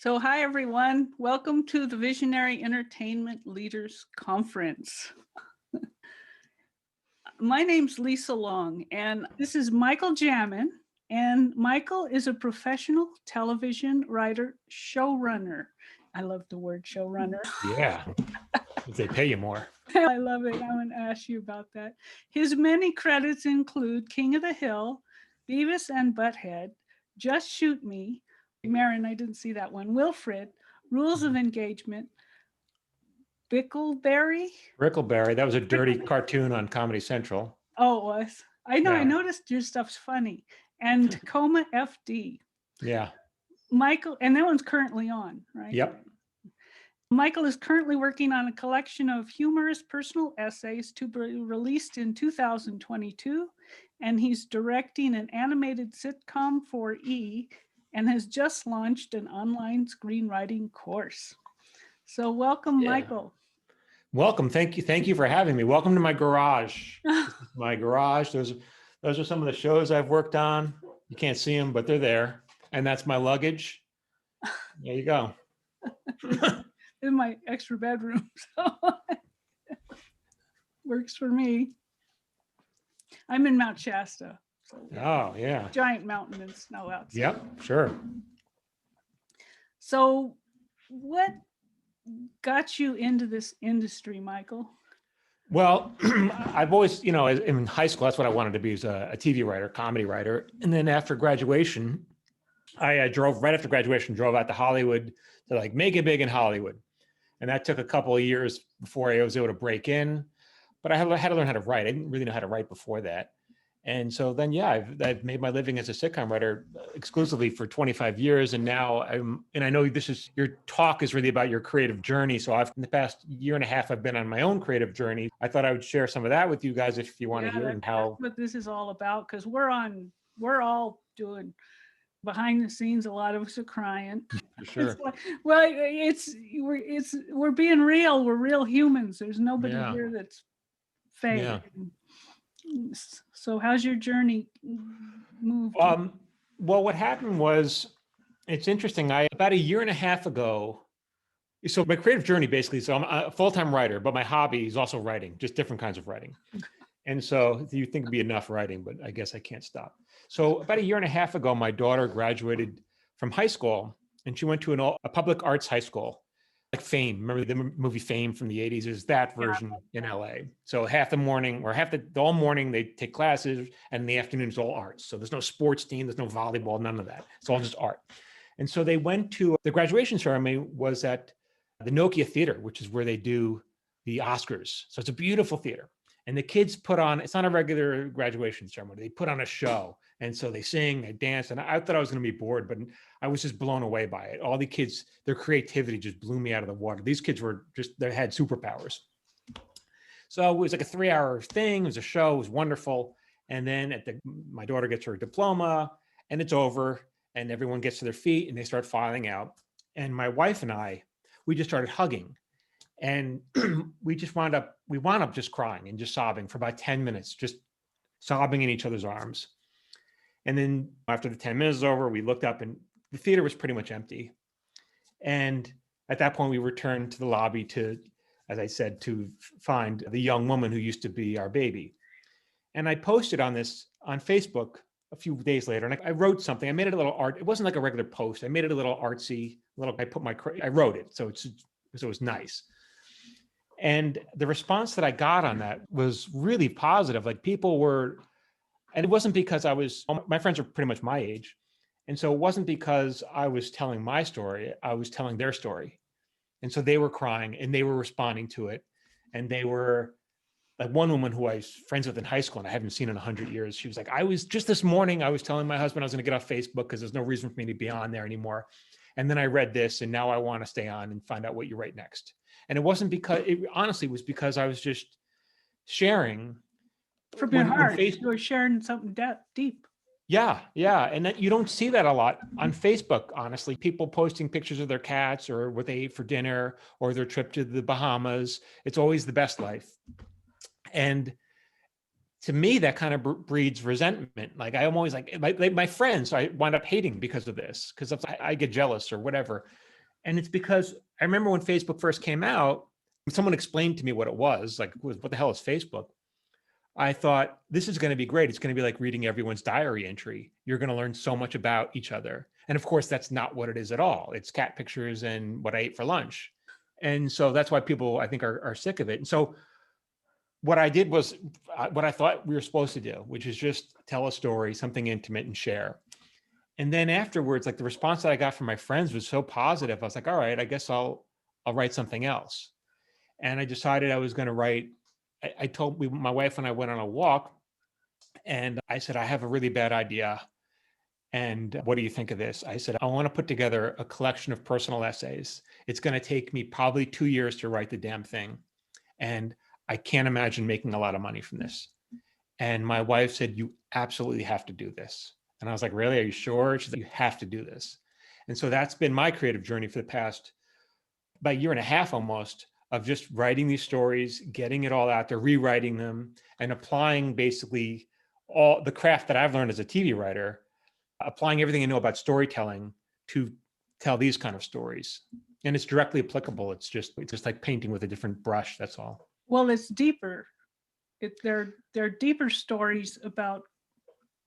So, hi everyone. Welcome to the Visionary Entertainment Leaders Conference. My name's Lisa Long, and this is Michael Jamin. And Michael is a professional television writer, showrunner. I love the word showrunner. Yeah, if they pay you more. I love it. I'm going to ask you about that. His many credits include King of the Hill, Beavis and Butthead, Just Shoot Me, Marin, I didn't see that one, Wilfred, Rules of Engagement, Bickleberry. Brickleberry, that was a dirty cartoon on Comedy Central. Oh, it was. I know, I Yeah. noticed your stuff's funny. And Tacoma FD. Yeah. Michael, and that one's currently on, right? Yep. Michael is currently working on a collection of humorous personal essays to be released in 2022, and he's directing an animated sitcom for E! And has just launched an online screenwriting course. So welcome, Yeah. Michael. Welcome. Thank you. Thank you for having me. Welcome to my garage. This is my garage. Those are some of the shows I've worked on. You can't see them, but they're there. And that's my luggage. There you go. In my extra bedroom, so works for me. I'm in Mount Shasta. So Oh, yeah. giant mountain and snow outside. Yep, sure. So what got you into this industry, Michael? Well, I've always, in high school, that's what I wanted to be, as a TV writer, comedy writer. And then after graduation, I drove out to Hollywood to make it big in Hollywood. And that took a couple of years before I was able to break in. But I had to learn how to write. I didn't really know how to write before that. And so then, yeah, I've made my living as a sitcom writer exclusively for 25 years. And now I know your talk is really about your creative journey. So in the past year and a half, I've been on my own creative journey. I thought I would share some of that with you guys if you want to hear and how. That's what this is all about, because we're all doing behind the scenes. A lot of us are crying. For sure. We're being real. We're real humans. There's nobody Yeah. here that's fake. Yeah. So how's your journey moved? Well, what happened was, it's interesting. About a year and a half ago, so my creative journey basically, so I'm a full-time writer, but my hobby is also writing, just different kinds of writing. And so you think it'd be enough writing, but I guess I can't stop. So about a year and a half ago, my daughter graduated from high school, and she went to a public arts high school, like Fame. Remember the movie Fame from the 80s? Is that version in LA. So all morning they take classes, and in the afternoon it's all arts. So there's no sports team, there's no volleyball, none of that. It's all just art. And so they went to, the graduation ceremony was at the Nokia Theater, which is where they do the Oscars. So it's a beautiful theater. And the kids put on, it's not a regular graduation ceremony, they put on a show. And so they sing, they dance, and I thought I was going to be bored, but I was just blown away by it. All the kids, their creativity just blew me out of the water. These kids they had superpowers. So it was like a 3-hour thing. It was a show. It was wonderful. And then my daughter gets her diploma, and it's over, and everyone gets to their feet, and they start filing out. And my wife and I, we just started hugging. And we wound up just crying and just sobbing for about 10 minutes, just sobbing in each other's arms. And then after the 10 minutes was over, we looked up and the theater was pretty much empty. And at that point, we returned to the lobby to, as I said, to find the young woman who used to be our baby. And I posted on Facebook a few days later, and I wrote something. I made it a little art. It wasn't like a regular post. I made it a little artsy. I wrote it, so it was nice. And the response that I got on that was really positive. Like and it wasn't because my friends are pretty much my age. And so it wasn't because I was telling my story, I was telling their story. And so they were crying and they were responding to it. And they were like, one woman who I was friends with in high school and I haven't seen in 100 years. She was like, just this morning, I was telling my husband I was going to get off Facebook because there's no reason for me to be on there anymore. And then I read this and now I want to stay on and find out what you write next. And it honestly was because I was just sharing. From your heart, you were sharing something deep. Yeah. And that, you don't see that a lot on Facebook, honestly. People posting pictures of their cats or what they ate for dinner or their trip to the Bahamas. It's always the best life. And to me, that kind of breeds resentment. Like I'm always like my friends, I wind up hating because of this, because I get jealous or whatever. And it's because I remember when Facebook first came out, when someone explained to me what it was, like, what the hell is Facebook? I thought, this is going to be great. It's going to be like reading everyone's diary entry. You're going to learn so much about each other. And of course, that's not what it is at all. It's cat pictures and what I ate for lunch. And so that's why people, I think, are sick of it. And so what I did was what I thought we were supposed to do, which is just tell a story, something intimate, and share. And then afterwards, like, the response that I got from my friends was so positive. I was like, all right, I guess I'll write something else. And I decided I was going to write. I told my wife when I went on a walk, and I said, I have a really bad idea. And what do you think of this? I said, I want to put together a collection of personal essays. It's going to take me probably 2 years to write the damn thing. And I can't imagine making a lot of money from this. And my wife said, you absolutely have to do this. And I was like, really? Are you sure? She said, you have to do this. And so that's been my creative journey for the past about a year and a half almost, of just writing these stories, getting it all out there, rewriting them, and applying basically all the craft that I've learned as a TV writer, applying everything I know about storytelling to tell these kind of stories. And it's directly applicable. It's just like painting with a different brush. That's all. Well, it's deeper. They're deeper stories about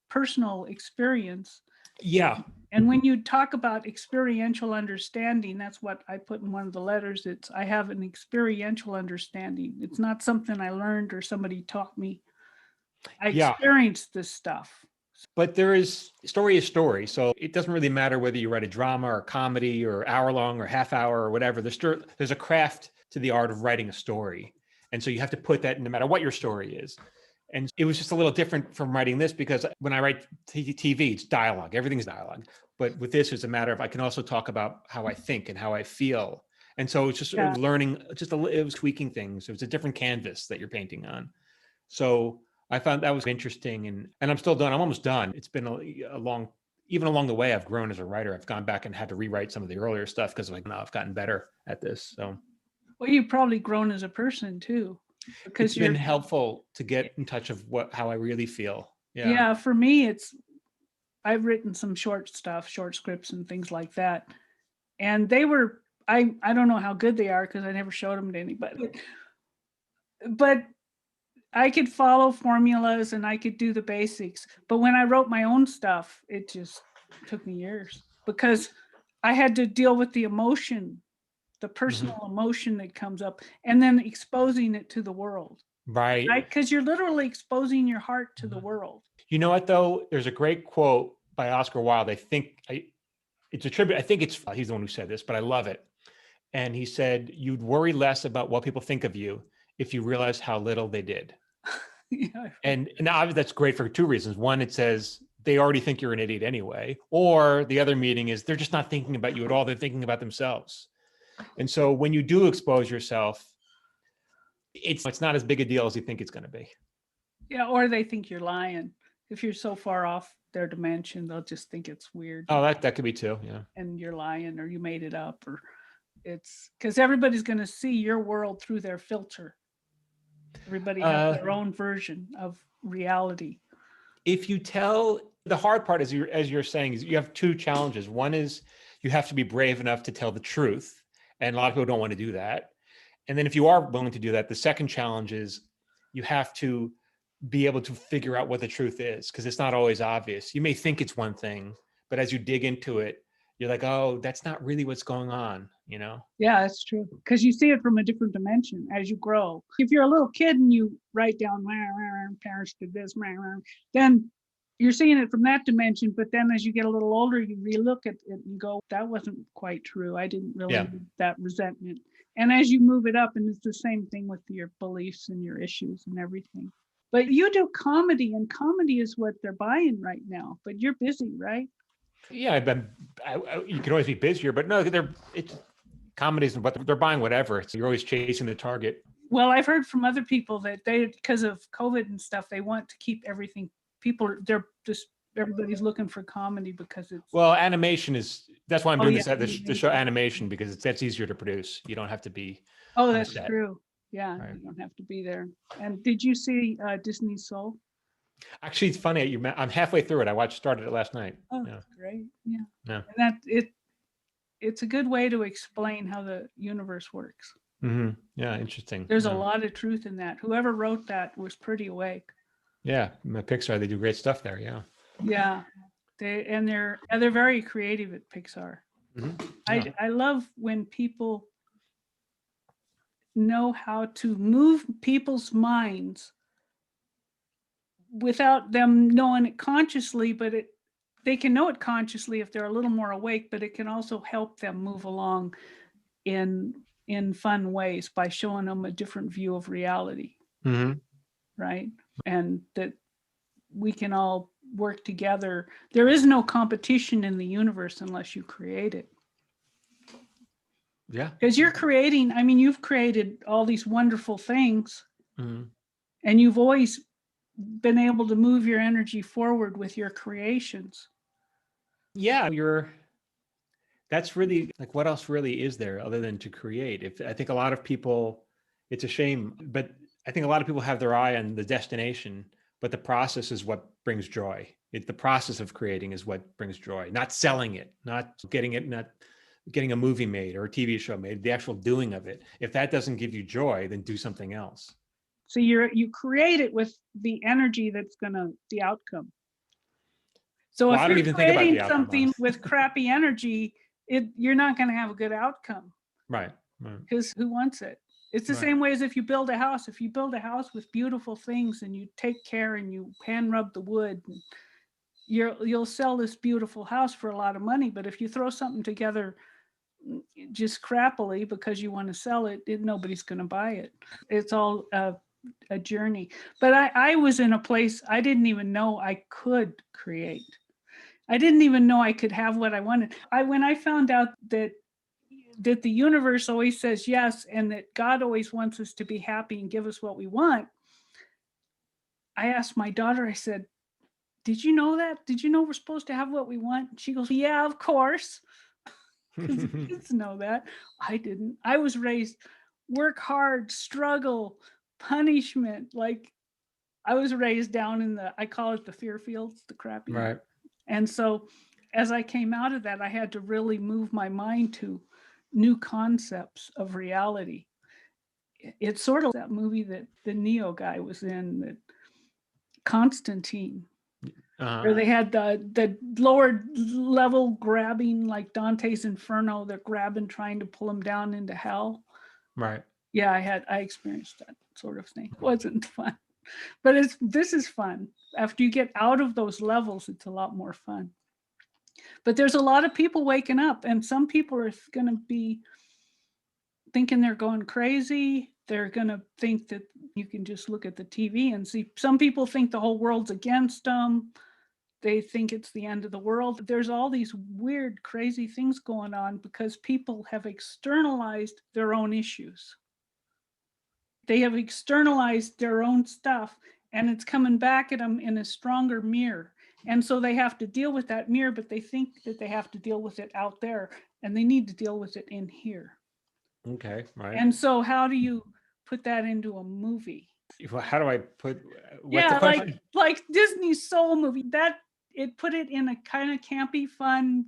personal experience. Yeah. And when you talk about experiential understanding, that's what I put in one of the letters. It's, I have an experiential understanding. It's not something I learned or somebody taught me. I Yeah. experienced this stuff. But story is story. So it doesn't really matter whether you write a drama or comedy or hour long or half hour or whatever. There's a craft to the art of writing a story. And so you have to put that no matter what your story is. And it was just a little different from writing this, because when I write TV, it's dialogue. Everything's dialogue. But with this, it's a matter of, I can also talk about how I think and how I feel. And so it's just learning, it was tweaking things. It was a different canvas that you're painting on. So I found that was interesting, and I'm still done. I'm almost done. It's been a long, even along the way, I've grown as a writer. I've gone back and had to rewrite some of the earlier stuff because I've gotten better at this. So, well, you've probably grown as a person too, because it's been helpful to get in touch of how I really feel. Yeah. Yeah, for me, I've written some short scripts and things like that, and they were, I don't know how good they are because I never showed them to anybody, but I could follow formulas and I could do the basics. But when I wrote my own stuff, it just took me years because I had to deal with the emotion, the personal emotion that comes up, and then exposing it to the world. Right. Because you're literally exposing your heart to the world. You know what, though? There's a great quote by Oscar Wilde. It's a tribute. I think he's the one who said this, but I love it. And he said, you'd worry less about what people think of you if you realize how little they did. Yeah. And now that's great for two reasons. One, it says they already think you're an idiot anyway. Or the other meaning is they're just not thinking about you at all. They're thinking about themselves. And so when you do expose yourself, it's not as big a deal as you think it's going to be. Yeah, or they think you're lying. If you're so far off their dimension, they'll just think it's weird. Oh, that could be too. Yeah. And you're lying, or you made it up, or it's because everybody's going to see your world through their filter. Everybody has their own version of reality. If you tell, the hard part, as you're saying, is you have two challenges. One is you have to be brave enough to tell the truth. And a lot of people don't want to do that. And then if you are willing to do that, the second challenge is you have to be able to figure out what the truth is, because it's not always obvious. You may think it's one thing, but as you dig into it, you're like, oh, that's not really what's going on, you know? Yeah, that's true. Because you see it from a different dimension as you grow. If you're a little kid and you write down, parents did this, then you're seeing it from that dimension. But then as you get a little older, you relook at it and go, that wasn't quite true. I didn't really need that resentment. And as you move it up, and it's the same thing with your beliefs and your issues and everything. But you do comedy, and comedy is what they're buying right now. But you're busy, right? Yeah, you can always be busier, but no, it's comedies, but they're buying whatever. So you're always chasing the target. Well, I've heard from other people that because of COVID and stuff, they want to keep everything. Everybody's looking for comedy because it's. Well, animation that's why I'm doing the show animation, because that's easier to produce. You don't have to be. Oh, that's true. Yeah, right. You don't have to be there. And did you see Disney Soul? Actually, it's funny. I'm halfway through it. Started it last night. Oh, great! Yeah. Yeah. And it's a good way to explain how the universe works. Yeah, interesting. There's a Yeah. lot of truth in that. Whoever wrote that was pretty awake. Yeah, Pixar, they do great stuff there. Yeah. Yeah. They're very creative at Pixar. Yeah. I love when people know how to move people's minds without them knowing it consciously, but they can know it consciously if they're a little more awake, but it can also help them move along in fun ways by showing them a different view of reality. Right? And that we can all work together. There is no competition in the universe unless you create it. Yeah. Because you're creating, I mean, you've created all these wonderful things, and you've always been able to move your energy forward with your creations. Yeah, that's really like, what else really is there other than to create? I think a lot of people, it's a shame, but I think a lot of people have their eye on the destination, but the process is what brings joy. The process of creating is what brings joy, not selling it, not getting a movie made or a TV show made, the actual doing of it. If that doesn't give you joy, then do something else. So you create it with the energy that's the outcome. So Well, I if don't you're even think about the creating outcome, something with crappy energy, you're not going to have a good outcome. Right. Because who wants it? It's the same way as if you build a house. If you build a house with beautiful things and you take care and you hand rub the wood, you'll sell this beautiful house for a lot of money. But if you throw something together just crappily because you want to sell it, nobody's going to buy it. It's all a journey. But I was in a place I didn't even know I could create. I didn't even know I could have what I wanted. When I found out that the universe always says yes, and that God always wants us to be happy and give us what we want, I asked my daughter, I said, did you know that? Did you know we're supposed to have what we want? She goes, yeah, of course. Because kids know that. I didn't. I was raised, work hard, struggle, punishment. Like, I was raised down in I call it the fear fields, the crappy. Right. And so as I came out of that, I had to really move my mind to new concepts of reality. It's sort of that movie that the Neo guy was in, that Constantine, where they had the lower level grabbing, like Dante's Inferno. They're grabbing, trying to pull him down into hell. Right. Yeah, I experienced that sort of thing. It wasn't fun, but this is fun. After you get out of those levels, it's a lot more fun. But there's a lot of people waking up, and some people are going to be thinking they're going crazy. They're going to think that you can just look at the TV and see. Some people think the whole world's against them. They think it's the end of the world. There's all these weird, crazy things going on because people have externalized their own issues. They have externalized their own stuff, and it's coming back at them in a stronger mirror. And so they have to deal with that mirror, but they think that they have to deal with it out there, and they need to deal with it in here. Okay, right. And so how do you put that into a movie? How do I put, what's the question? Like Disney's Soul movie, that it put it in a kind of campy, fun,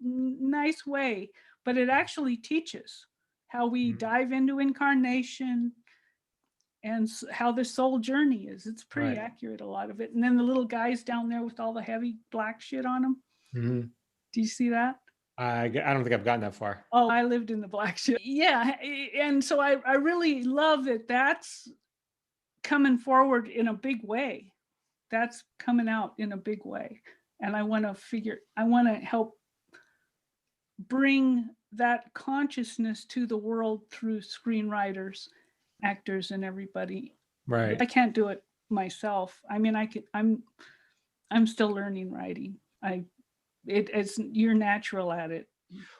nice way, but it actually teaches how we dive into incarnation and how the soul journey is. It's pretty accurate, a lot of it. And then the little guys down there with all the heavy black shit on them. Do you see that? I don't think I've gotten that far. Oh, I lived in the black shit. Yeah. And so I really love that that's coming forward in a big way. That's coming out in a big way. And I want to help bring that consciousness to the world through screenwriters, actors, and everybody. Right. I can't do it myself. I mean, I'm still learning writing. You're natural at it.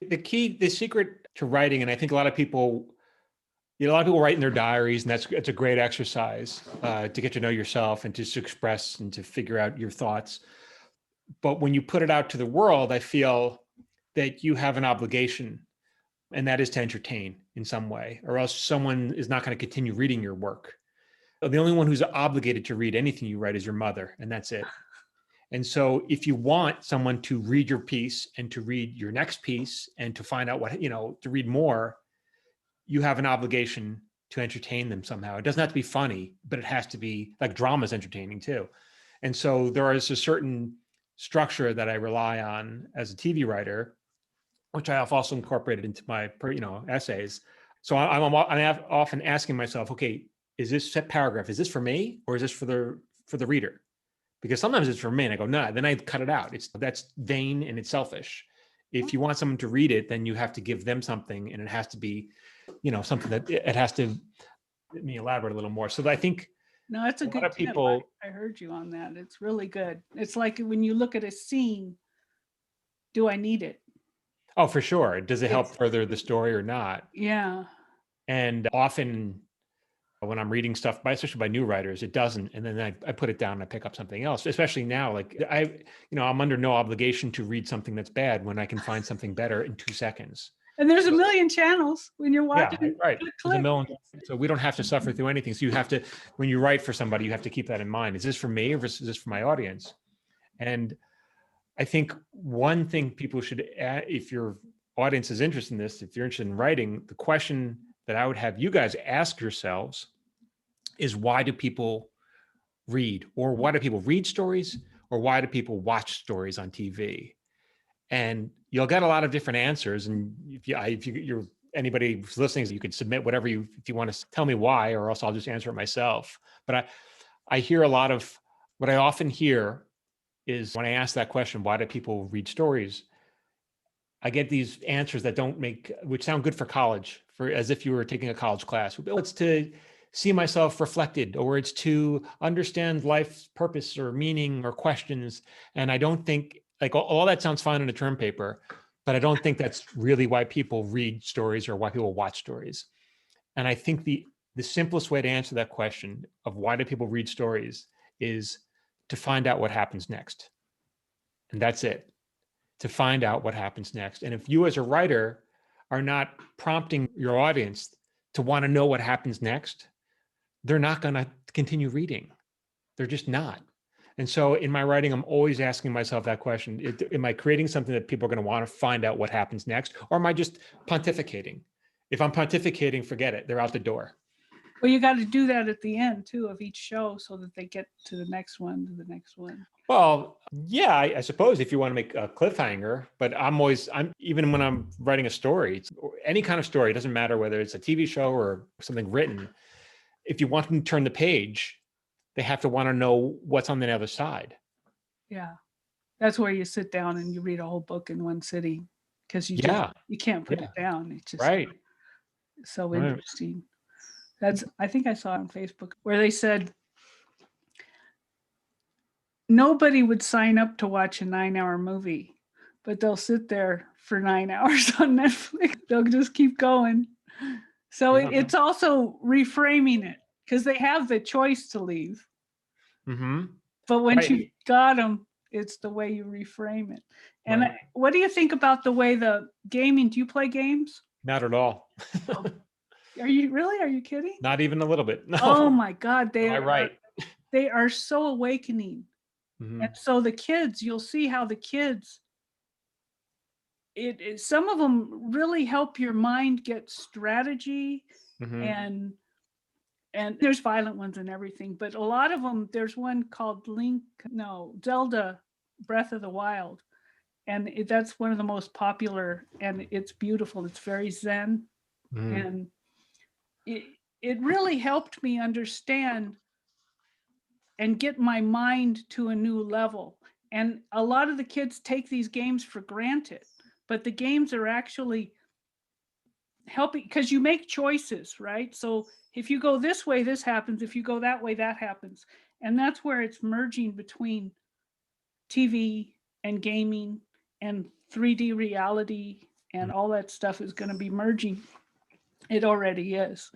The secret to writing, and I think a lot of people write in their diaries, and it's a great exercise to get to know yourself and just to express and to figure out your thoughts. But when you put it out to the world, I feel that you have an obligation, and that is to entertain in some way, or else someone is not going to continue reading your work. The only one who's obligated to read anything you write is your mother, and that's it. And so if you want someone to read your piece and to read your next piece and to find out what, to read more, you have an obligation to entertain them somehow. It doesn't have to be funny, but it has to be like drama's entertaining too. And so there is a certain structure that I rely on as a TV writer, which I have also incorporated into my, essays. So I'm often asking myself, okay, is this set paragraph, is this for me or is this for the reader? Because sometimes it's for me and I go, no, then I cut it out. That's vain and it's selfish. If you want someone to read it, then you have to give them something, and it has to be, something that it has to, let me elaborate a little more. So I think no, it's a good tip. people, I heard you on that. It's really good. It's like when you look at a scene, do I need it? oh, for sure. Does it help further the story or not? Yeah. And often when I'm reading stuff, especially by new writers, it doesn't. And then I put it down and I pick up something else, especially now. Like I'm under no obligation to read something that's bad when I can find something better in 2 seconds. And there's a million channels when you're watching. Yeah, right. There's a million. So we don't have to suffer through anything. So you have to, when you write for somebody, you have to keep that in mind. Is this for me or is this for my audience? And I think one thing people should add, if your audience is interested in this, if you're interested in writing, the question that I would have you guys ask yourselves is, why do people read? Or why do people read stories? Or why do people watch stories on TV? And you'll get a lot of different answers. And if you're anybody who's listening, you could submit whatever if you want to tell me why, or else I'll just answer it myself. But I hear a lot of, what I often hear is when I ask that question, why do people read stories? I get these answers that which sound good for college, as if you were taking a college class. It's to see myself reflected, or it's to understand life's purpose or meaning or questions. And I don't think, like, all that sounds fine on a term paper, but I don't think that's really why people read stories or why people watch stories. And I think the simplest way to answer that question of why do people read stories is to find out what happens next. And that's it, to find out what happens next. And if you as a writer are not prompting your audience to want to know what happens next, they're not going to continue reading. They're just not. And so in my writing, I'm always asking myself that question. Am I creating something that people are going to want to find out what happens next? Or am I just pontificating? If I'm pontificating, forget it. They're out the door. Well, you got to do that at the end too of each show so that they get to the next one, to the next one. Well, yeah, I suppose if you want to make a cliffhanger, but even when I'm writing a story, any kind of story, it doesn't matter whether it's a TV show or something written. If you want them to turn the page, they have to want to know what's on the other side. Yeah. That's where you sit down and you read a whole book in one sitting, because you can't put it down. It's just right. So interesting. I think I saw on Facebook where they said nobody would sign up to watch a 9-hour movie, but they'll sit there for 9 hours on Netflix. They'll just keep going. So it's also reframing it, because they have the choice to leave. Mm-hmm. But once you got them, it's the way you reframe it. And what do you think about the way the gaming? Do you play games? Not at all. Are you kidding? Not even a little bit. No. Oh my God. Am I right? They are so awakening. Mm-hmm. And so the kids, you'll see how the kids, some of them really help your mind get strategy. Mm-hmm. And there's violent ones and everything, but a lot of them, there's one called Zelda Breath of the Wild. And that's one of the most popular, and it's beautiful. It's very zen. Mm-hmm. And it really helped me understand and get my mind to a new level. And a lot of the kids take these games for granted, but the games are actually helping, because you make choices, right? So if you go this way, this happens. If you go that way, that happens. And that's where it's merging between TV and gaming and 3D reality, and all that stuff is going to be merging. It already is.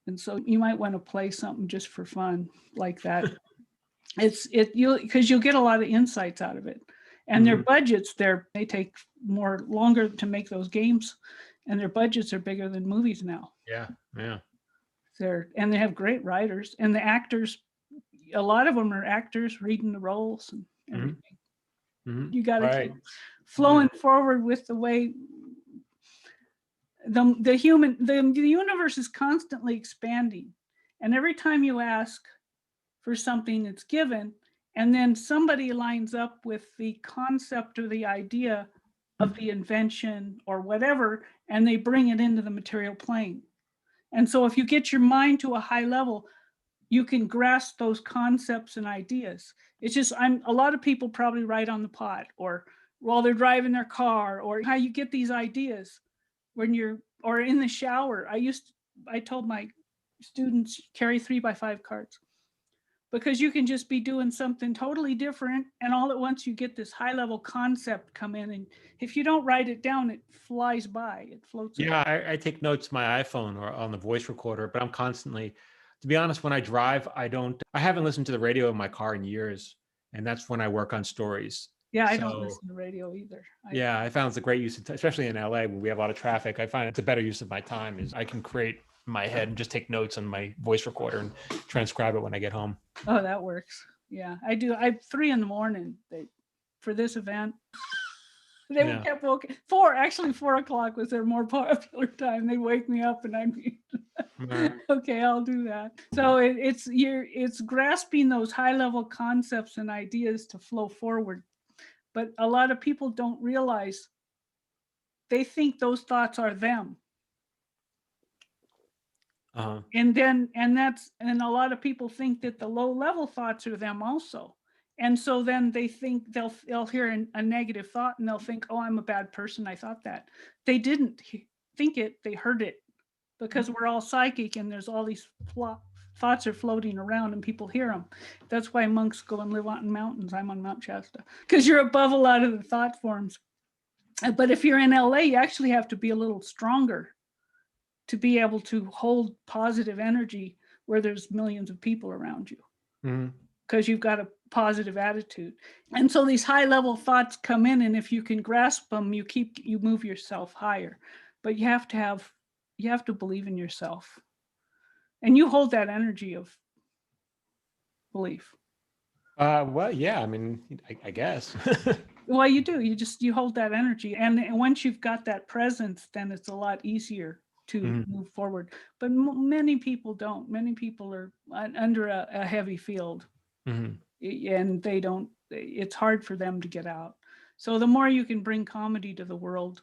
And so you might want to play something just for fun like that. Because you'll get a lot of insights out of it. And their budgets, they take longer to make those games, and their budgets are bigger than movies now. Yeah. And they have great writers, and the actors, a lot of them are actors reading the roles. Mhm. everything. Mhm. You got to Right. keep flowing forward with the way the universe is constantly expanding. And every time you ask for something, it's given. And then somebody lines up with the concept or the idea of the invention or whatever, and they bring it into the material plane. And so if you get your mind to a high level, you can grasp those concepts and ideas. It's just a lot of people probably write on the pot or while they're driving their car, or how you get these ideas when you're or in the shower. I told my students, carry 3x5 cards, because you can just be doing something totally different and all at once you get this high level concept come in, and if you don't write it down, it flies by, it floats away. Yeah, I take notes on my iPhone or on the voice recorder, but I'm constantly, to be honest, when I drive, I haven't listened to the radio in my car in years. And that's when I work on stories. Yeah, I don't So listen to radio either. yeah, I found it's a great use of, especially in LA where we have a lot of traffic. I find it's a better use of my time is I can create in my head and just take notes on my voice recorder and transcribe it when I get home. Oh, that works. Yeah, I do. I 3 in the morning for this event. They Yeah. kept woken. 4 o'clock was their more popular time. They wake me up and I'm Right. okay, I'll do that. So it's grasping those high level concepts and ideas to flow forward. But a lot of people don't realize they think those thoughts are them. Uh-huh. And a lot of people think that the low level thoughts are them also. And so then they think they'll hear a negative thought and they'll think, oh, I'm a bad person, I thought that. They didn't think it, they heard it, because we're all psychic and there's all these thoughts are floating around and people hear them. That's why monks go and live out in mountains. I'm on Mount Shasta, because you're above a lot of the thought forms. But if you're in LA, you actually have to be a little stronger to be able to hold positive energy where there's millions of people around you, because you've got a positive attitude. And so these high level thoughts come in, and if you can grasp them, you move yourself higher. But you have to believe in yourself, and you hold that energy of belief. Well, yeah, I mean, I guess. Well, you do. You hold that energy, and once you've got that presence, then it's a lot easier to move forward. But many people don't. Many people are under a heavy field, and they don't. It's hard for them to get out. So the more you can bring comedy to the world,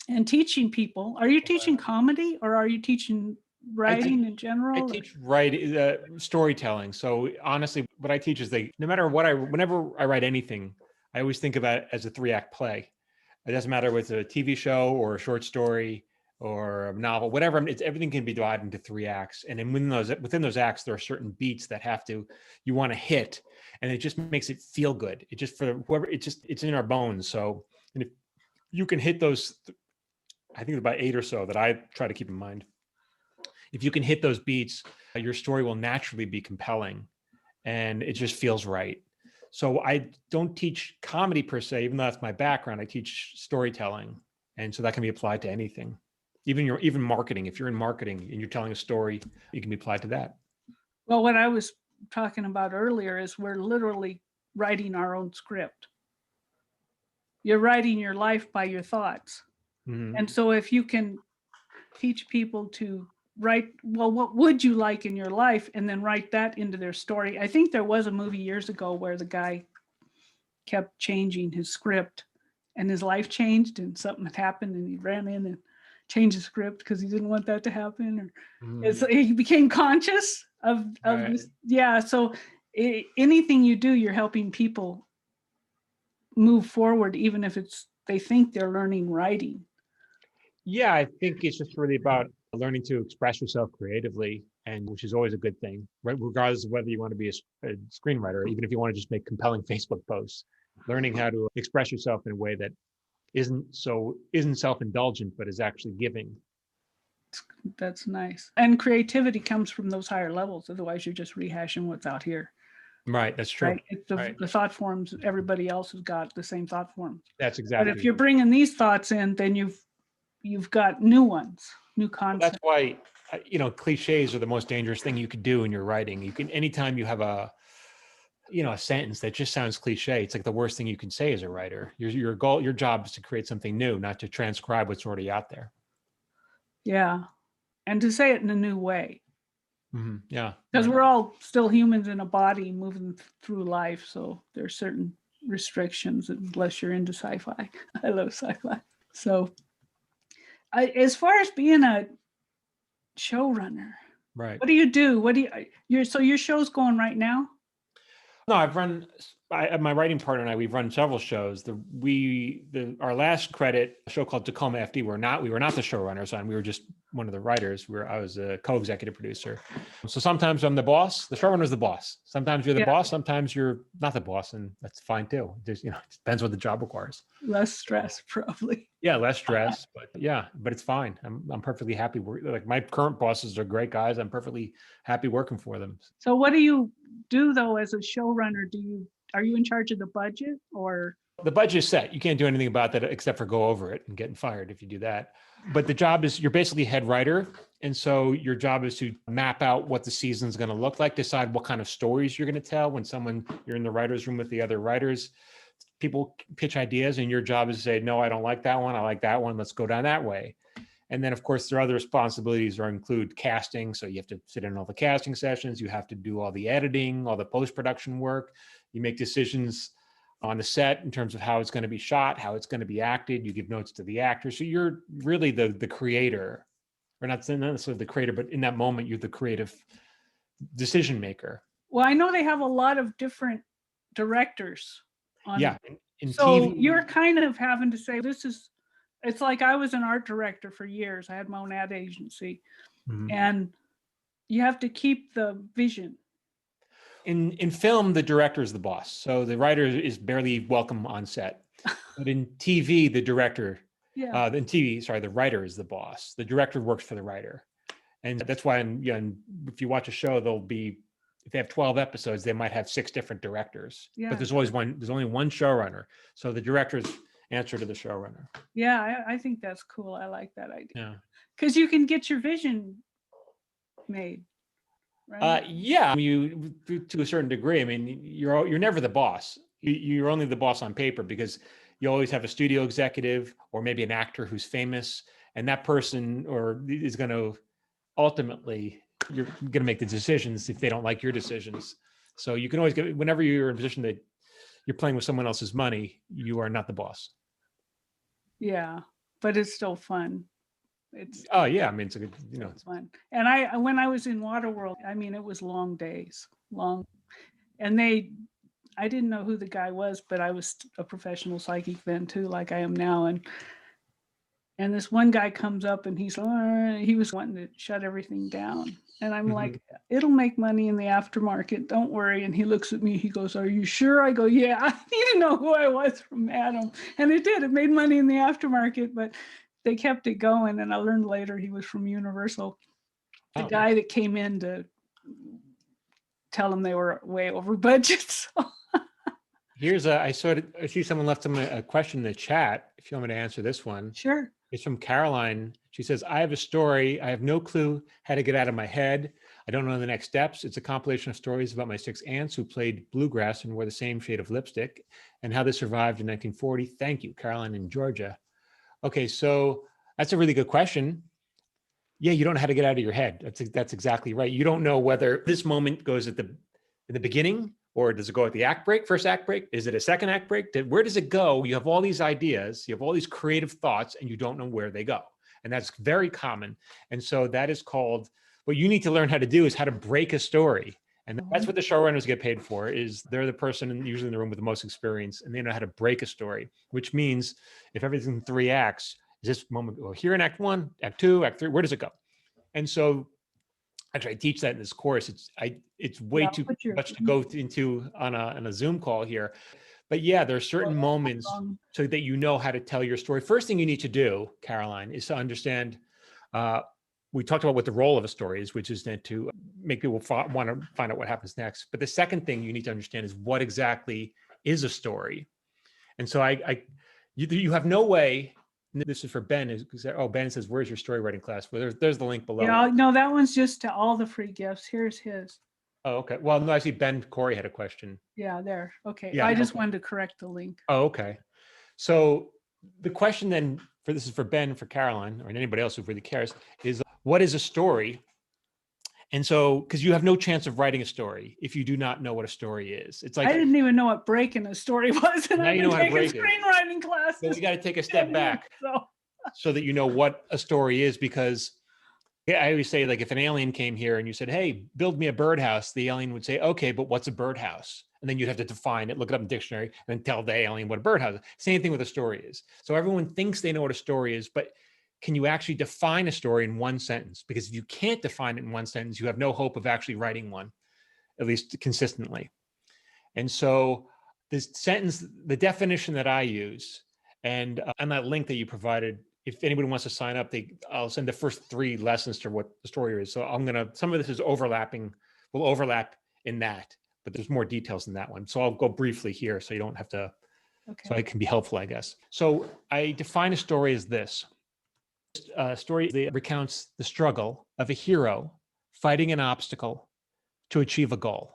and teaching people. Are you teaching comedy or are you teaching writing in general? I teach storytelling. So honestly, what I teach is no matter whenever I write anything, I always think about it as a 3-act play. It doesn't matter if it's a TV show or a short story or a novel, whatever. Everything can be divided into 3 acts. And then within those acts, there are certain beats that you want to hit, and it just makes it feel good. It just, for whoever, it's in our bones. So, and if you can hit those, I think about 8 or so that I try to keep in mind. If you can hit those beats, your story will naturally be compelling and it just feels right. So I don't teach comedy per se, even though that's my background. I teach storytelling. And so that can be applied to anything, even marketing. If you're in marketing and you're telling a story, it can be applied to that. Well, what I was talking about earlier is we're literally writing our own script. You're writing your life by your thoughts. And so if you can teach people to write, well, what would you like in your life? And then write that into their story. I think there was a movie years ago where the guy kept changing his script and his life changed and something had happened and he ran in and changed the script because he didn't want that to happen. Or he became conscious of Right. this. Yeah. So anything you do, you're helping people move forward, even if they think they're learning writing. Yeah, I think it's just really about learning to express yourself creatively, and which is always a good thing, right? Regardless of whether you want to be a screenwriter, or even if you want to just make compelling Facebook posts, learning how to express yourself in a way that isn't self-indulgent, but is actually giving. That's nice. And creativity comes from those higher levels. Otherwise, you're just rehashing what's out here. Right. That's true. Right? It's the thought forms, everybody else has got the same thought forms. That's exactly. But if you're bringing these thoughts in, then you've got new ones, new concepts. That's why, cliches are the most dangerous thing you could do in your writing. Anytime you have a sentence that just sounds cliche. It's like the worst thing you can say as a writer. Your goal, your job is to create something new, not to transcribe what's already out there. Yeah. And to say it in a new way. Yeah. Because Right. we're all still humans in a body moving through life. So there's certain restrictions unless you're into sci-fi. I love sci-fi. So as far as being a showrunner, Right. what do you do? So your show's going right now? No, my writing partner and I, we've run several shows. Our last credit, a show called Tacoma FD, we were not the showrunners on, we were just one of the writers. I was a co-executive producer. So sometimes I'm the boss, the showrunner's the boss. Sometimes you're the Yeah. boss, sometimes you're not the boss, and that's fine too. It depends what the job requires. Less stress, probably. Yeah, less stress, but it's fine. I'm perfectly happy. Like my current bosses are great guys. I'm perfectly happy working for them. So what do you do though as a showrunner? Are you in charge of the budget or? The budget is set. You can't do anything about that except for go over it and getting fired if you do that. But the job is, you're basically head writer. And so your job is to map out what the season's going to look like, decide what kind of stories you're going to tell. When you're in the writer's room with the other writers, people pitch ideas and your job is to say, no, I don't like that one. I like that one. Let's go down that way. And then of course there are other responsibilities that include casting. So you have to sit in all the casting sessions. You have to do all the editing, all the post-production work. You make decisions on the set in terms of how it's going to be shot, how it's going to be acted. You give notes to the actors. So you're really the creator, or not necessarily the creator, but in that moment, you're the creative decision maker. Well, I know they have a lot of different directors on. Yeah. So TV, you're kind of having to say, it's like I was an art director for years. I had my own ad agency, and you have to keep the vision. In film, the director is the boss. So the writer is barely welcome on set. But in TV, the director, the writer is the boss. The director works for the writer. And that's why if you watch a show, if they have 12 episodes, they might have 6 different directors. Yeah. But there's only one showrunner. So the directors answer to the showrunner. Yeah, I think that's cool. I like that idea. Yeah. Because you can get your vision made. Right? Yeah, you to a certain degree. I mean, you're never the boss. You're only the boss on paper because you always have a studio executive or maybe an actor who's famous, and that person is going to ultimately, you're going to make the decisions if they don't like your decisions. So you can always whenever you're in a position that you're playing with someone else's money, you are not the boss. Yeah, but it's still fun. I mean, it's a good, it's fun. And when I was in Waterworld, I mean, it was long days, and I didn't know who the guy was, but I was a professional psychic then too, like I am now. And this one guy comes up and he was wanting to shut everything down. And I'm like, it'll make money in the aftermarket. Don't worry. And he looks at me, he goes, are you sure? I go, yeah, I need to know who I was from Adam. And it did, it made money in the aftermarket, but they kept it going. And I learned later he was from Universal. The guy that came in to tell them they were way over budget. So. I see someone left them a question in the chat. If you want me to answer this one. Sure. It's from Caroline. She says, I have a story. I have no clue how to get out of my head. I don't know the next steps. It's a compilation of stories about my 6 aunts who played bluegrass and wore the same shade of lipstick and how they survived in 1940. Thank you, Caroline in Georgia. Okay, so that's a really good question. Yeah, you don't know how to get out of your head. That's exactly right. You don't know whether this moment goes in the beginning, or does it go at the first act break? Is it a second act break? Where does it go? You have all these ideas, you have all these creative thoughts, and you don't know where they go. And that's very common. And so that is called, what you need to learn how to do is how to break a story. And that's what the showrunners get paid for, is they're the person usually in the room with the most experience, and they know how to break a story, which means if everything's in 3 acts, is this moment, well, here in act 1, act 2, act 3, where does it go? And so actually, I teach that in this course. It's way too much to go into on a Zoom call here. But yeah, there are certain moments so that you know how to tell your story. First thing you need to do, Caroline, is to understand, we talked about what the role of a story is, which is then to make people want to find out what happens next. But the second thing you need to understand is what exactly is a story. And so you have no way. This is for Ben. Ben says, where's your story writing class? Well, there's the link below. Yeah, no, that one's just to all the free gifts. Here's his. Oh, okay. Well, no, I see Ben Corey had a question. Yeah, there. Okay. Yeah, I just okay. wanted to correct the link. Oh, okay. So the question then for this is for Ben, for Caroline, or anybody else who really cares, is what is a story? And so, because you have no chance of writing a story if you do not know what a story is. It's I like didn't even know what breaking a story was, and now I've you been know how to taking break it. screenwriting So classes. we got to take a 10 step years, back So so that you know what a story is. Because yeah, I always say, like, if an alien came here and you said, "Hey, build me a birdhouse," the alien would say, "Okay, but what's a birdhouse?" And then you'd have to define it, look it up in the dictionary, and then tell the alien what a birdhouse is. Same thing with a story is. So everyone thinks they know what a story is, but can you actually define a story in one sentence? Because if you can't define it in one sentence, you have no hope of actually writing one, at least consistently. And so this sentence, the definition that I use, and on that link that you provided, if anybody wants to sign up, I'll send the first 3 lessons to what the story is. So some of this is overlapping, will overlap in that, but there's more details in that one. So I'll go briefly here so you don't have to, okay. so it can be helpful, I guess. So I define a story as this. A story that recounts the struggle of a hero fighting an obstacle to achieve a goal.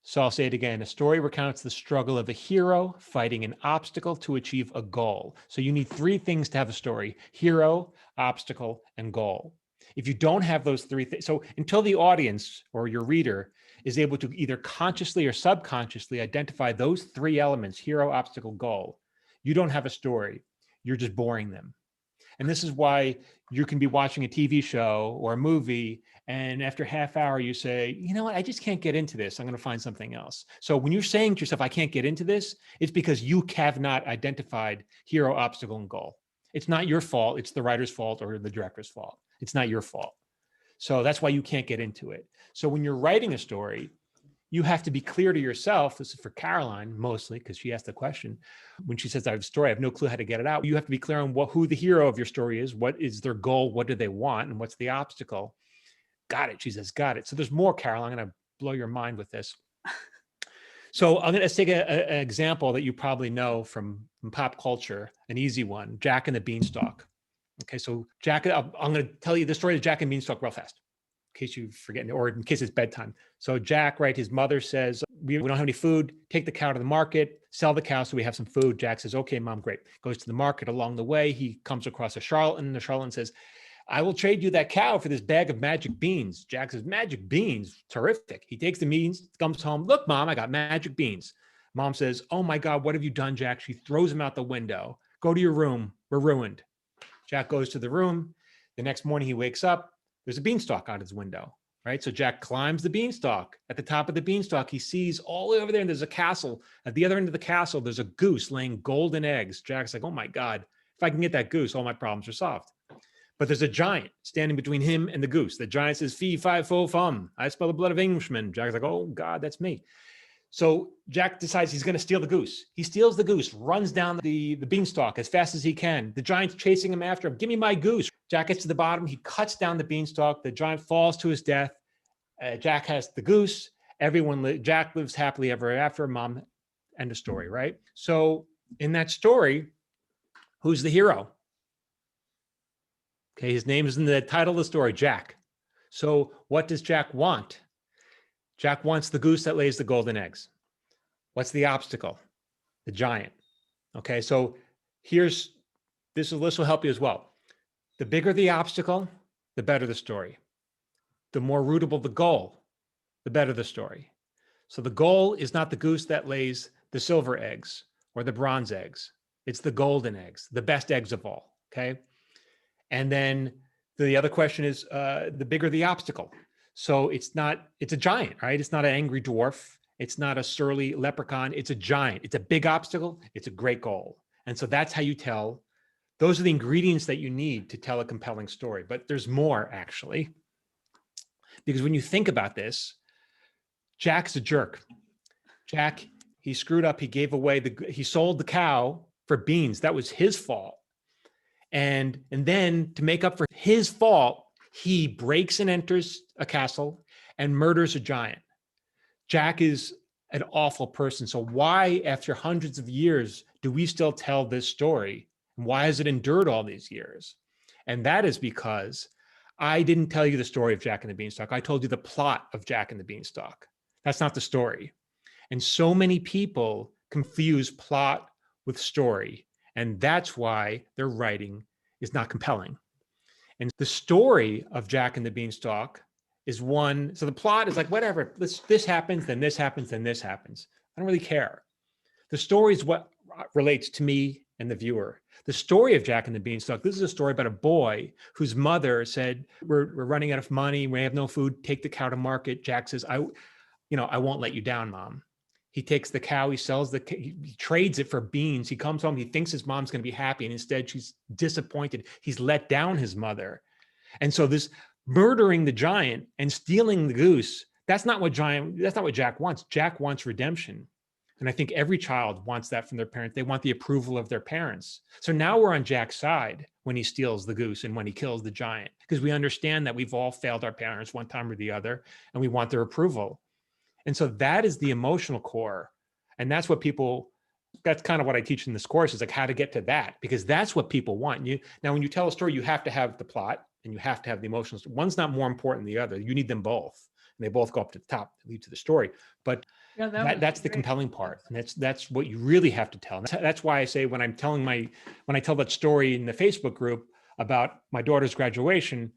So I'll say it again. A story recounts the struggle of a hero fighting an obstacle to achieve a goal. So you need 3 things to have a story: hero, obstacle, and goal. If you don't have those 3 things, so until the audience or your reader is able to either consciously or subconsciously identify those 3 elements, hero, obstacle, goal, you don't have a story. You're just boring them. And this is why you can be watching a TV show or a movie, and after a half hour, you say, you know what, I just can't get into this. I'm going to find something else. So when you're saying to yourself, I can't get into this, it's because you have not identified hero, obstacle, and goal. It's not your fault. It's the writer's fault or the director's fault. It's not your fault. So that's why you can't get into it. So when you're writing a story, you have to be clear to yourself. This is for Caroline mostly, because she asked the question. When she says I have a story, I have no clue how to get it out. You have to be clear on who the hero of your story is. What is their goal? What do they want? And what's the obstacle? Got it. She says, got it. So there's more, Caroline. I'm going to blow your mind with this. So I'm going to take an example that you probably know from pop culture, an easy one, Jack and the Beanstalk. Okay, so Jack, I'm going to tell you the story of Jack and Beanstalk real fast, in case you forget, or in case it's bedtime. So Jack, right, his mother says, we don't have any food. Take the cow to the market, sell the cow so we have some food. Jack says, okay, Mom, great. Goes to the market. Along the way, he comes across a charlatan. The charlatan says, I will trade you that cow for this bag of magic beans. Jack says, magic beans? Terrific. He takes the beans, comes home. Look, Mom, I got magic beans. Mom says, oh my God, what have you done, Jack? She throws him out the window. Go to your room. We're ruined. Jack goes to the room. The next morning he wakes up. There's a beanstalk out his window, right? So Jack climbs the beanstalk. At the top of the beanstalk, he sees all the way over there, and there's a castle. At the other end of the castle, there's a goose laying golden eggs. Jack's like, oh my God, if I can get that goose, all my problems are solved. But there's a giant standing between him and the goose. The giant says, fee, fi, fo, fum. I smell the blood of Englishmen. Jack's like, oh God, that's me. So Jack decides he's going to steal the goose. He steals the goose, runs down the beanstalk as fast as he can. The giant's chasing him after him. Give me my goose. Jack gets to the bottom. He cuts down the beanstalk. The giant falls to his death. Jack has the goose. Jack lives happily ever after. Mom, end of story, right? So in that story, who's the hero? Okay, his name is in the title of the story, Jack. So what does Jack want? Jack wants the goose that lays the golden eggs. What's the obstacle? The giant. Okay, so this will help you as well. The bigger the obstacle, the better the story. The more rootable the goal, the better the story. So the goal is not the goose that lays the silver eggs or the bronze eggs. It's the golden eggs, the best eggs of all, okay? And then the other question is the bigger the obstacle. So it's a giant, right? It's not an angry dwarf. It's not a surly leprechaun. It's a giant. It's a big obstacle. It's a great goal. And so that's how you tell. Those are the ingredients that you need to tell a compelling story. But there's more, actually. Because when you think about this, Jack's a jerk. Jack, he screwed up. He gave away he sold the cow for beans. That was his fault. And then to make up for his fault, he breaks and enters a castle and murders a giant. Jack is an awful person. So why, after hundreds of years, do we still tell this story? And why has it endured all these years? And that is because I didn't tell you the story of Jack and the Beanstalk. I told you the plot of Jack and the Beanstalk. That's not the story. And so many people confuse plot with story. And that's why their writing is not compelling. And the story of Jack and the Beanstalk is one. So the plot is like, whatever, this happens, then this happens, then this happens. I don't really care. The story is what relates to me and the viewer. The story of Jack and the Beanstalk, this is a story about a boy whose mother said, we're running out of money. We have no food. Take the cow to market. Jack says, I won't let you down, Mom. He takes the cow, he sells he trades it for beans. He comes home, he thinks his mom's going to be happy. And instead she's disappointed. He's let down his mother. And so this murdering the giant and stealing the goose, that's not what Jack wants. Jack wants redemption. And I think every child wants that from their parents. They want the approval of their parents. So now we're on Jack's side when he steals the goose and when he kills the giant, because we understand that we've all failed our parents one time or the other, and we want their approval. And so that is the emotional core. And that's kind of what I teach in this course, is like how to get to that, because that's what people want. Now, when you tell a story, you have to have the plot and you have to have the emotional story. One's not more important than the other. You need them both. And they both go up to the top to lead to the story. But Yeah, that's the compelling part. And that's what you really have to tell. That's why I say when I tell that story in the Facebook group about my daughter's graduation,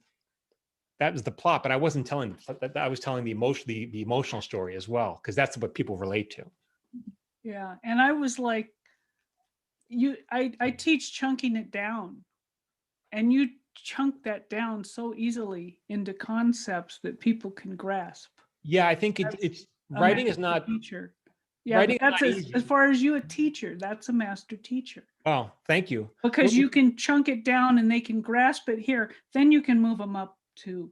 that was the plot, but I wasn't telling that. I was telling the emotional story as well, because that's what people relate to. Yeah. And I was like, I teach chunking it down, and you chunk that down so easily into concepts that people can grasp. Yeah, I think it's writing is not teacher. Yeah, but that's as far as you a teacher, that's a master teacher. Oh, thank you. Because you can chunk it down and they can grasp it here. Then you can move them up to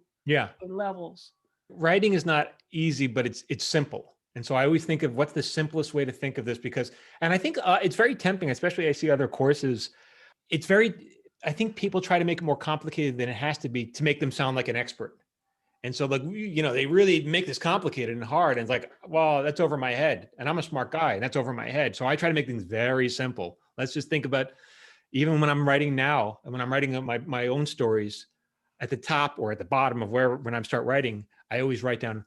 levels. Writing is not easy, but it's simple. And so I always think of what's the simplest way to think of this, and I think it's very tempting, especially I see other courses. I think people try to make it more complicated than it has to be to make them sound like an expert. And so like, they really make this complicated and hard. And it's like, well, that's over my head. And I'm a smart guy and that's over my head. So I try to make things very simple. Let's just think about, even when I'm writing now, and when I'm writing my own stories, at the top or at the bottom of when I start writing, I always write down,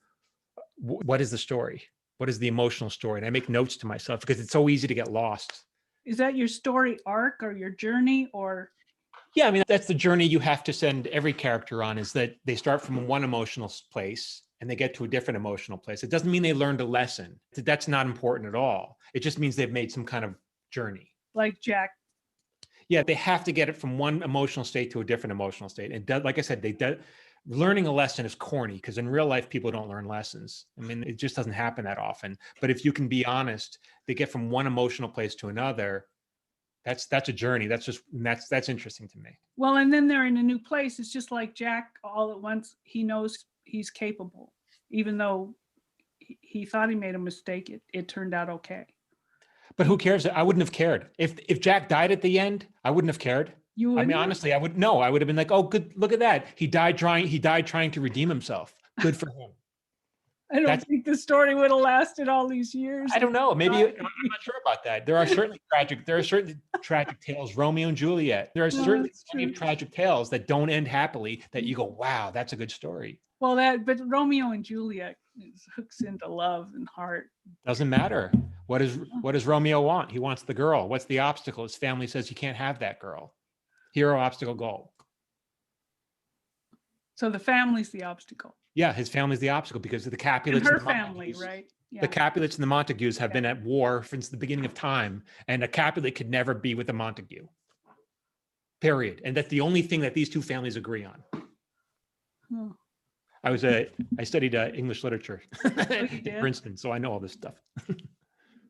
what is the story? What is the emotional story? And I make notes to myself because it's so easy to get lost. Is that your story arc or your journey or? Yeah, I mean, that's the journey you have to send every character on, is that they start from one emotional place and they get to a different emotional place. It doesn't mean they learned a lesson. That's not important at all. It just means they've made some kind of journey. Like Jack. Yeah, they have to get it from one emotional state to a different emotional state. And like I said, learning a lesson is corny, because in real life, people don't learn lessons. I mean, it just doesn't happen that often. But if you can be honest, they get from one emotional place to another. That's a journey. That's interesting to me. Well, and then they're in a new place. It's just like Jack, all at once, he knows he's capable, even though he thought he made a mistake. It turned out okay. But who cares? I wouldn't have cared. If Jack died at the end, I wouldn't have cared. You wouldn't? I mean, honestly, I would have been like, oh, good, look at that. He died trying to redeem himself. Good for him. I don't think the story would have lasted all these years. I don't know. Maybe I'm not sure about that. There are certainly tragic tales. Romeo and Juliet. There are certainly plenty of tragic tales that don't end happily, that you go, wow, that's a good story. Well, but Romeo and Juliet hooks into love and heart. Doesn't matter. What does Romeo want? He wants the girl. What's the obstacle? His family says you can't have that girl. Hero, obstacle, goal. So the family's the obstacle. Yeah, his family's the obstacle, because of the Capulets. And her family, right? Yeah. The Capulets and the Montagues have been at war since the beginning of time, and a Capulet could never be with a Montague. Period. And that's the only thing that these two families agree on. Hmm. I studied English literature in Princeton, so I know all this stuff.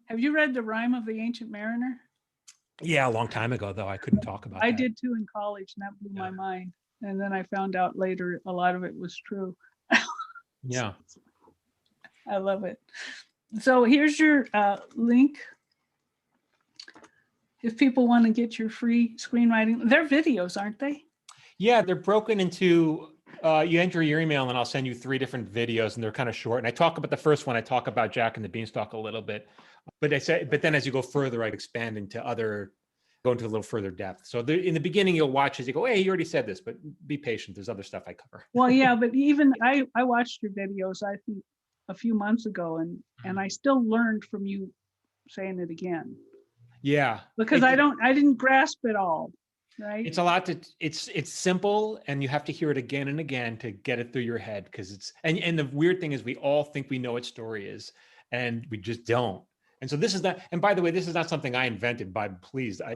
Have you read The Rime of the Ancient Mariner? Yeah, a long time ago, though. I couldn't talk about it. I did too in college, and that blew my mind. And then I found out later a lot of it was true. Yeah. I love it. So here's your link. If people want to get your free screenwriting, they're videos, aren't they? Yeah, they're broken into, you enter your email and I'll send you 3 different videos, and they're kind of short. And I talk about the first one, I talk about Jack and the Beanstalk a little bit. But then as you go further, I'd expand into other go into a little further depth. So in the beginning, you'll watch as you go, hey, you already said this, but be patient. There's other stuff I cover. Well, yeah, but even I watched your videos, I think a few months ago, and I still learned from you saying it again. Yeah. Because I didn't grasp it all, right? It's a lot it's simple, and you have to hear it again and again to get it through your head, because and the weird thing is we all think we know what story is, and we just don't. And so this is not, and by the way, this is not something I invented,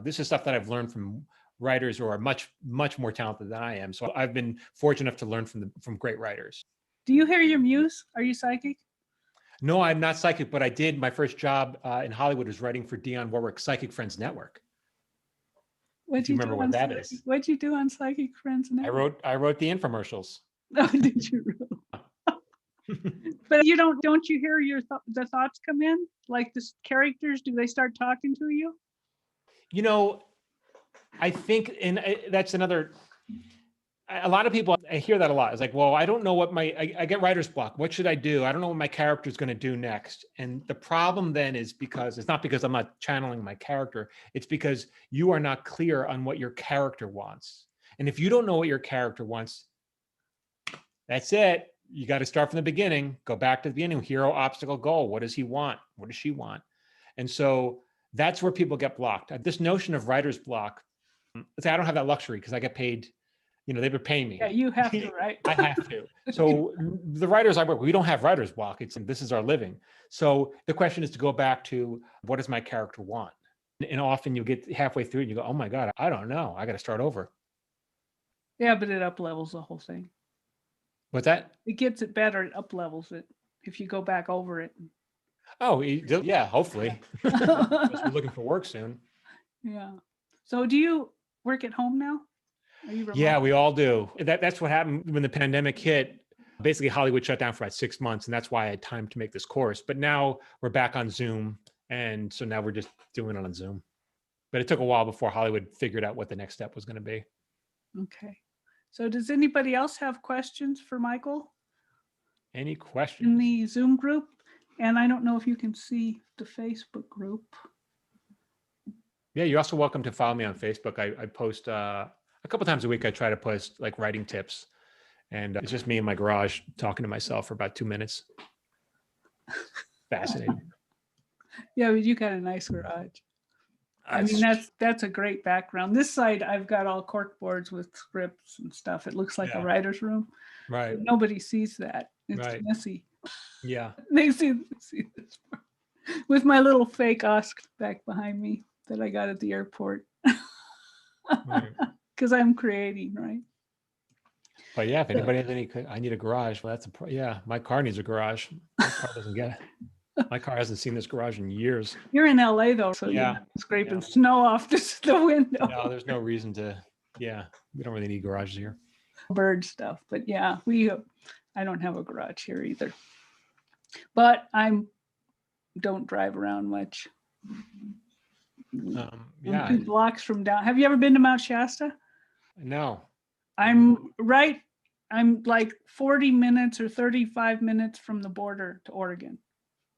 this is stuff that I've learned from writers who are much, much more talented than I am. So I've been fortunate enough to learn from great writers. Do you hear your muse? Are you psychic? No, I'm not psychic, but I did. My first job in Hollywood was writing for Dionne Warwick's Psychic Friends Network. What'd you remember what that is? What'd you do on Psychic Friends Network? I wrote the infomercials. Oh, did you really? But you don't you hear the thoughts come in? Like the characters, do they start talking to you? You know, I think, and that's another, a lot of people, I hear that a lot. It's like, well, I don't know what I get writer's block. What should I do? I don't know what my character is going to do next. And the problem then is it's not because I'm not channeling my character. It's because you are not clear on what your character wants. And if you don't know what your character wants, that's it. You got to start from the beginning, go back to the beginning, hero, obstacle, goal. What does he want? What does she want? And so that's where people get blocked. This notion of writer's block, I don't have that luxury because I get paid, they've been paying me. Yeah, you have to, right? I have to. So the writers I work with, we don't have writer's block. This is our living. So the question is to go back to, what does my character want? And often you get halfway through and you go, oh my God, I don't know. I got to start over. Yeah, but it up levels the whole thing. What's that? It gets it better. It up levels it if you go back over it. Oh, yeah, hopefully. We're looking for work soon. Yeah. So do you work at home now? Are you remote? Yeah, we all do. That's what happened when the pandemic hit. Basically, Hollywood shut down for about 6 months, and that's why I had time to make this course. But now we're back on Zoom, and so now we're just doing it on Zoom. But it took a while before Hollywood figured out what the next step was going to be. Okay. So does anybody else have questions for Michael? Any questions? In the Zoom group? And I don't know if you can see the Facebook group. Yeah, you're also welcome to follow me on Facebook. I post a couple times a week. I try to post like writing tips, and it's just me in my garage talking to myself for about 2 minutes. Fascinating. Yeah, but you got a nice garage. I mean, that's a great background. This side, I've got all cork boards with scripts and stuff. It looks like a writer's room. Right. Nobody sees that. It's right. messy. Yeah. They see this part. With my little fake Oscar back behind me that I got at the airport. Because I'm creating, right? But yeah, if anybody has I need a garage. Well, my car needs a garage. My car doesn't get it. My car hasn't seen this garage in years. You're in LA though, so you're scraping snow off the window. No, there's no reason to. Yeah, we don't really need garages here. Bird stuff, but yeah, I don't have a garage here either. But don't drive around much. I'm 2 blocks from down. Have you ever been to Mount Shasta? No. I'm like 40 minutes or 35 minutes from the border to Oregon.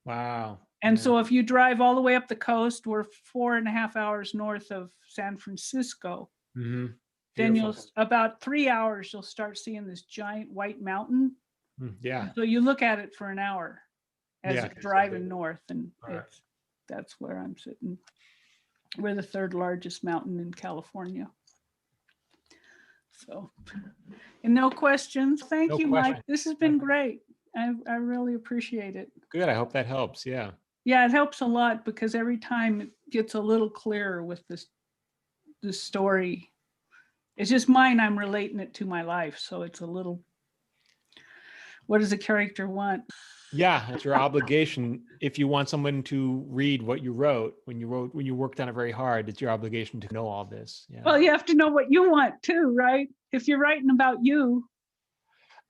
Wow. And so if you drive all the way up the coast, we're 4.5 hours north of San Francisco. Mm-hmm. Then about 3 hours, you'll start seeing this giant white mountain. Yeah. So you look at it for an hour as you're driving north, and that's where I'm sitting. We're the 3rd largest mountain in California. So, and no questions. Thank you, Mike. This has been great. I really appreciate it. Good. I hope that helps. Yeah. Yeah, it helps a lot because every time it gets a little clearer with this story. It's just mine. I'm relating it to my life. So it's a little, what does a character want? Yeah, it's your obligation. If you want someone to read what you wrote, when you worked on it very hard, it's your obligation to know all this. Yeah. Well, you have to know what you want too, right? If you're writing about you.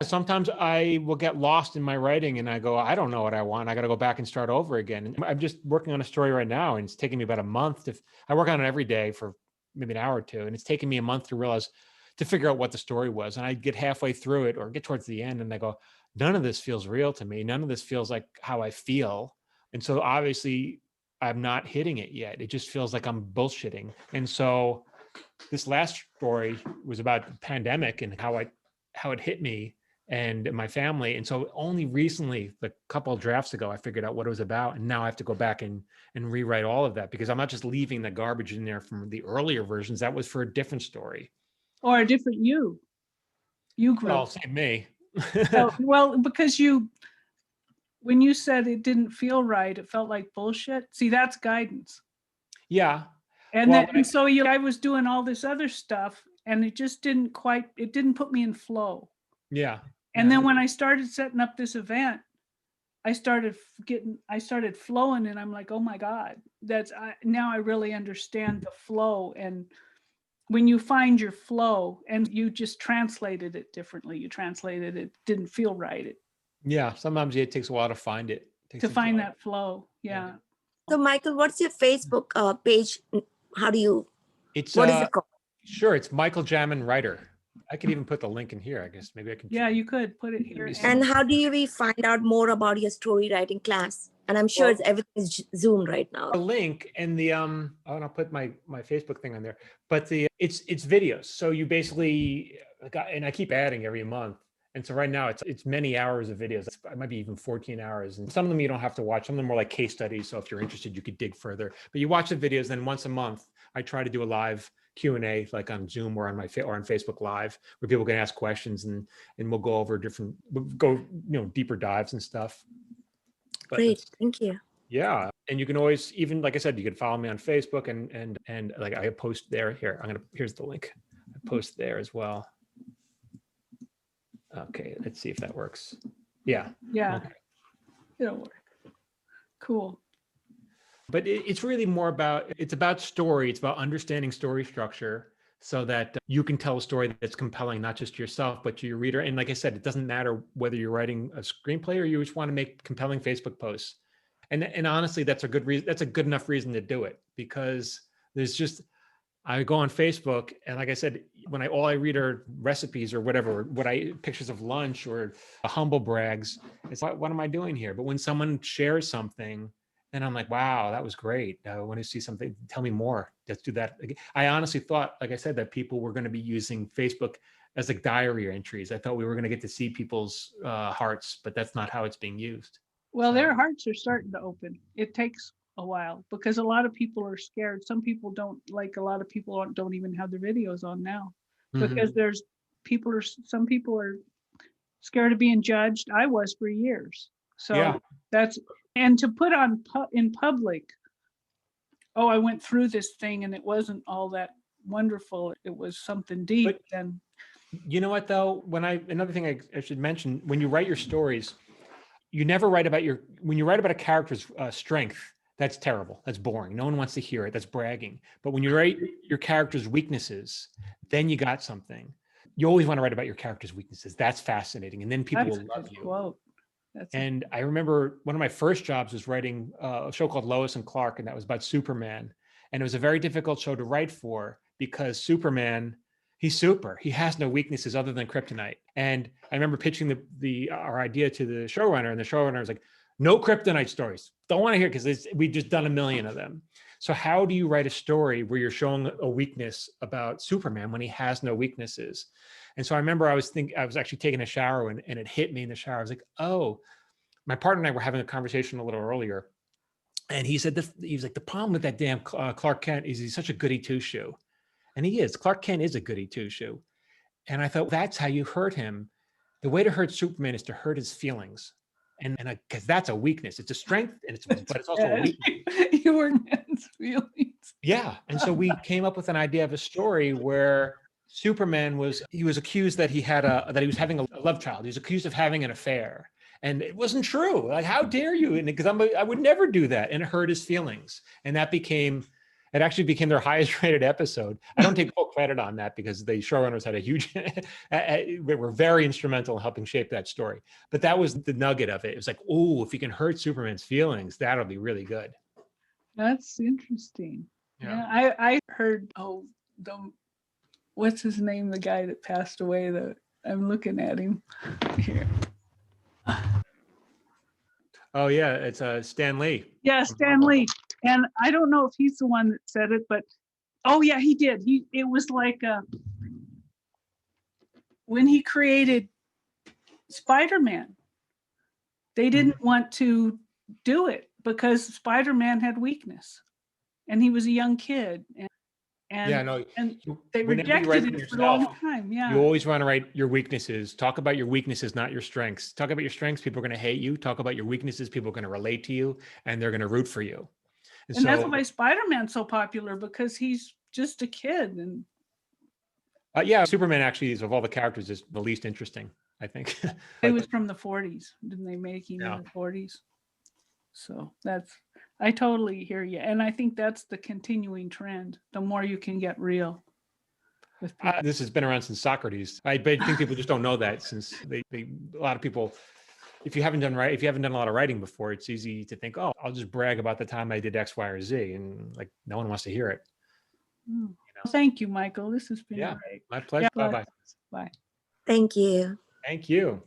Sometimes I will get lost in my writing and I go, I don't know what I want. I got to go back and start over again. And I'm just working on a story right now, and it's taking me about a month. I work on it every day for maybe an hour or two, and it's taking me a month to figure out what the story was. And I get halfway through it or get towards the end and I go, none of this feels real to me. None of this feels like how I feel. And so obviously I'm not hitting it yet. It just feels like I'm bullshitting. And so this last story was about the pandemic and how it hit me and my family. And so only recently, a couple of drafts ago, I figured out what it was about. And now I have to go back and rewrite all of that, because I'm not just leaving the garbage in there from the earlier versions. That was for a different story. Or a different you group. Well, same me. Well, because when you said it didn't feel right, it felt like bullshit. See, that's guidance. Yeah. And Well, then, so I was doing all this other stuff and it just didn't put me in flow. Yeah. And then when I started setting up this event, I started flowing, and I'm like, oh my God, now I really understand the flow. And when you find your flow and you just translated it differently, it didn't feel right. Yeah. Sometimes it takes a while to find it. To find that flow. Yeah. So Michael, what's your Facebook page? How do you, what is it called? Sure. It's Michael Jamin Writer. I could even put the link in here. I guess maybe I can. Yeah, you could put it here. And how do we find out more about your story writing class? And I'm sure everything is Zoom right now. A link and the and I'll put my Facebook thing on there. But it's videos. So you basically and I keep adding every month. And so right now it's many hours of videos. It might be even 14 hours. And some of them you don't have to watch. Some of them are like case studies. So if you're interested, you could dig further. But you watch the videos. Then once a month, I try to do a live Q&A, like on Zoom or on on Facebook Live, where people can ask questions and we'll go over deeper dives and stuff. But great, thank you. Yeah, and you can always, even like I said, you can follow me on Facebook and like I post there. Here, here's the link. I post there as well. Okay, let's see if that works. Yeah. Yeah. Okay. It'll work. Cool. But it's really more about, it's about story. It's about understanding story structure so that you can tell a story that's compelling, not just to yourself, but to your reader. And like I said, it doesn't matter whether you're writing a screenplay or you just want to make compelling Facebook posts. And honestly, that's a good reason. That's a good enough reason to do it, because I go on Facebook and like I said, when all I read are recipes or whatever, pictures of lunch or humble brags, it's like, what am I doing here? But when someone shares something, and I'm like, wow, that was great. I want to see something. Tell me more. Let's do that. I honestly thought, like I said, that people were going to be using Facebook as like diary entries. I thought we were going to get to see people's hearts, but that's not how it's being used. Well, their hearts are starting to open. It takes a while because a lot of people are scared. Some people don't, like a lot of people don't even have their videos on now because some people are scared of being judged. I was for years. So and to put on in public, oh, I went through this thing and it wasn't all that wonderful. It was something deep. And you know what though, another thing I should mention, when you write your stories, you never write about when you write about a character's strength, that's terrible. That's boring. No one wants to hear it. That's bragging. But when you write your character's weaknesses, then you got something. You always want to write about your character's weaknesses. That's fascinating. And then people will love you. Quote. And I remember one of my first jobs was writing a show called Lois and Clark, and that was about Superman. And it was a very difficult show to write for because Superman, he's super. He has no weaknesses other than kryptonite. And I remember pitching our idea to the showrunner, and the showrunner was like, no kryptonite stories. Don't want to hear, because we've just done 1 million of them. So how do you write a story where you're showing a weakness about Superman when he has no weaknesses? And so I remember I was actually taking a shower and it hit me in the shower. I was like, oh, my partner and I were having a conversation a little earlier. And he said, he was like, the problem with that damn Clark Kent is he's such a goody two shoe. And he is. Clark Kent is a goody two shoe. And I thought, that's how you hurt him. The way to hurt Superman is to hurt his feelings. And because that's a weakness. It's a strength, but it's also a weakness. You were men's feelings. Yeah. And so we came up with an idea of a story where Superman was accused that he was having a love child. He was accused of having an affair. And it wasn't true. Like, how dare you? And because I would never do that. And it hurt his feelings. And it actually became their highest rated episode. I don't take full credit on that because the showrunners had a huge, they were very instrumental in helping shape that story. But that was the nugget of it. It was like, oh, if you can hurt Superman's feelings, that'll be really good. That's interesting. Yeah, I heard, what's his name? The guy that passed away, I'm looking at him here. Oh yeah, it's Stan Lee. Yeah, Stan Lee. And I don't know if he's the one that said it, but, oh yeah, he did. It was like, when he created Spider-Man, they didn't want to do it because Spider-Man had weakness and he was a young kid. Yeah, no. And they Whenever you rejected write it for for a long yourself, time. you Yeah. always want to write your weaknesses. Talk about your weaknesses, not your strengths. Talk about your strengths, people are going to hate you. Talk about your weaknesses, people are going to relate to you, and they're going to root for you. And that's why Spider-Man's so popular, because he's just a kid. And yeah, Superman actually is, of all the characters, is the least interesting, I think. it was from the 40s. Didn't they make him in the 40s? So I totally hear you. And I think that's the continuing trend. The more you can get real with people. This has been around since Socrates. I think people just don't know that, since a lot of people, if you haven't done a lot of writing before, it's easy to think, oh, I'll just brag about the time I did X, Y, or Z, and like no one wants to hear it. Well, thank you, Michael. This has been great. My pleasure. Yeah, Bye-bye. Bye. Thank you. Thank you.